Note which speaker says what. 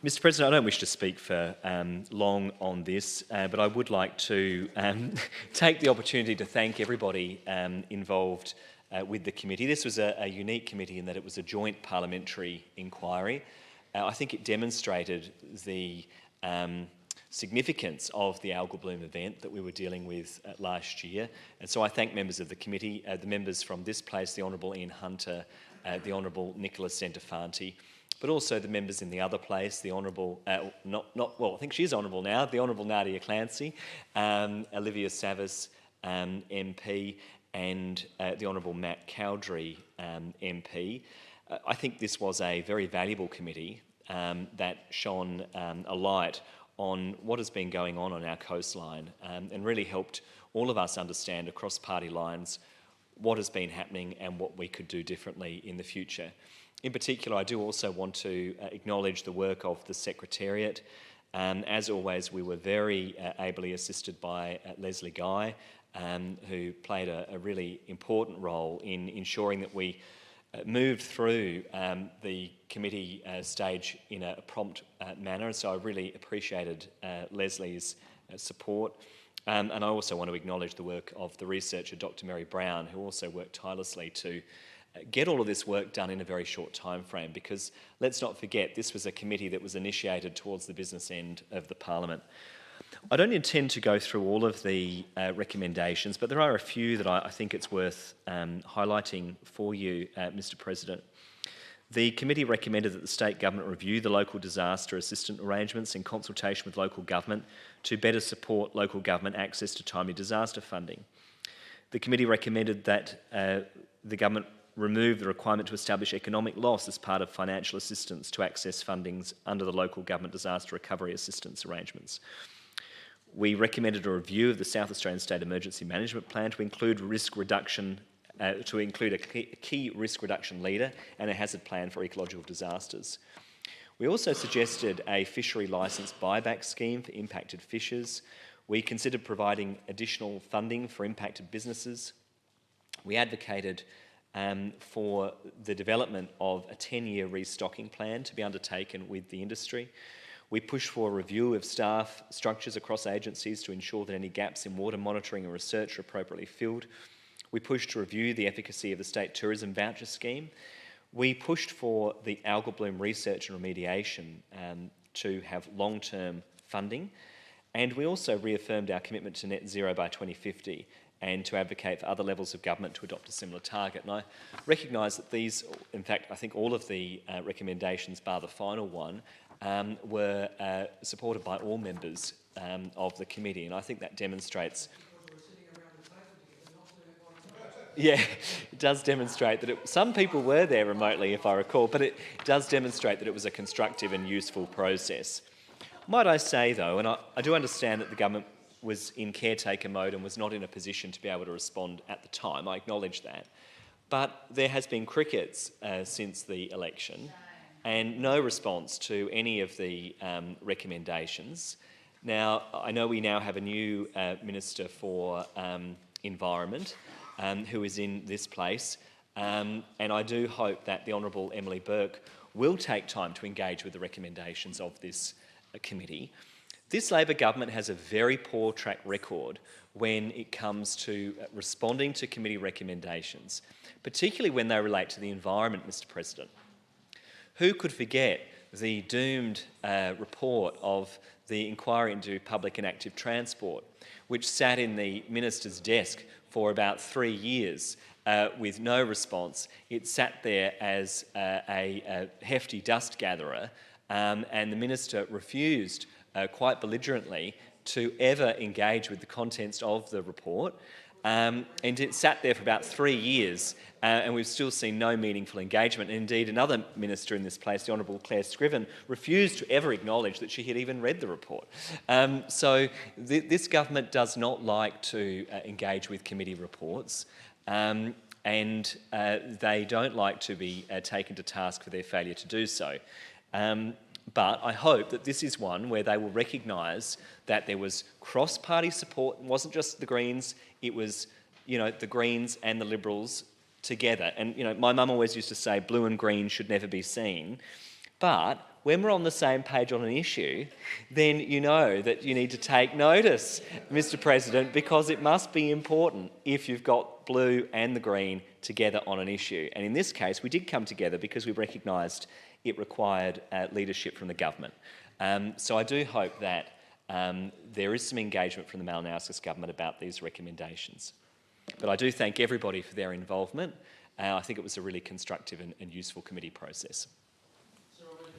Speaker 1: Mr President, I don't wish to speak for long on this, but I would like to take the opportunity to thank everybody involved with the committee. This was a unique committee in that it was a joint parliamentary inquiry. I think it demonstrated the significance of the algal bloom event that we were dealing with last year. And so I thank members of the committee, the members from this place, the Honourable Ian Hunter, the Honourable Nicola Centofanti, but also the members in the other place, the Honourable, I think she's Honourable now, the Honourable Nadia Clancy, Olivia Savvis, MP, and the Honourable Matt Cowdrey, MP. I think this was a very valuable committee that shone a light on what has been going on our coastline and really helped all of us understand across party lines what has been happening and what we could do differently in the future. In particular, I do also want to acknowledge the work of the Secretariat. As always, we were very ably assisted by Leslie Guy, who played a really important role in ensuring that we moved through the committee stage in a prompt manner. So I really appreciated Leslie's support. And I also want to acknowledge the work of the researcher, Dr. Mary Brown, who also worked tirelessly to get all of this work done in a very short time frame, because let's not forget this was a committee that was initiated towards the business end of the Parliament. I don't intend to go through all of the recommendations, but there are a few that I think it's worth highlighting for you, Mr President. The committee recommended that the state government review the local disaster assistance arrangements in consultation with local government to better support local government access to timely disaster funding. The committee recommended that the government remove the requirement to establish economic loss as part of financial assistance to access fundings under the local government disaster recovery assistance arrangements. We recommended a review of the South Australian State Emergency Management Plan to include risk reduction, a key risk reduction leader and a hazard plan for ecological disasters. We also suggested a fishery licence buyback scheme for impacted fishers. We considered providing additional funding for impacted businesses. We advocated for the development of a 10-year restocking plan to be undertaken with the industry. We pushed for a review of staff structures across agencies to ensure that any gaps in water monitoring and research are appropriately filled. We pushed to review the efficacy of the State Tourism Voucher Scheme. We pushed for the algal bloom research and remediation to have long-term funding. And we also reaffirmed our commitment to net zero by 2050 and to advocate for other levels of government to adopt a similar target. And I recognise that these, in fact, I think all of the recommendations, bar the final one, were supported by all members of the committee. And I think that demonstrates... Yeah, it does demonstrate that some people were there remotely, if I recall, but it does demonstrate that it was a constructive and useful process. Might I say, though, and I do understand that the government was in caretaker mode and was not in a position to be able to respond at the time, I acknowledge that, but there has been crickets since the election and no response to any of the recommendations. Now, I know we now have a new Minister for Environment, who is in this place, and I do hope that the Honourable Emily Burke will take time to engage with the recommendations of this committee. This Labor government has a very poor track record when it comes to responding to committee recommendations, particularly when they relate to the environment, Mr President. Who could forget the doomed report of the inquiry into public and active transport, which sat in the minister's desk for about 3 years with no response? It sat there as a hefty dust gatherer, and the minister refused quite belligerently to ever engage with the contents of the report. And it sat there for about 3 years, and we've still seen no meaningful engagement. Indeed, another minister in this place, the Honourable Claire Scriven, refused to ever acknowledge that she had even read the report. So this government does not like to engage with committee reports, and they don't like to be taken to task for their failure to do so. But I hope that this is one where they will recognise that there was cross-party support. It wasn't just the Greens, it was, the Greens and the Liberals together. And, my mum always used to say blue and green should never be seen. But when we're on the same page on an issue, then you know that you need to take notice, Mr. President, because it must be important if you've got blue and the green together on an issue. And in this case, we did come together because we recognised it required leadership from the government. So I do hope that there is some engagement from the Malinauskas government about these recommendations. But I do thank everybody for their involvement. I think it was a really constructive and useful committee process.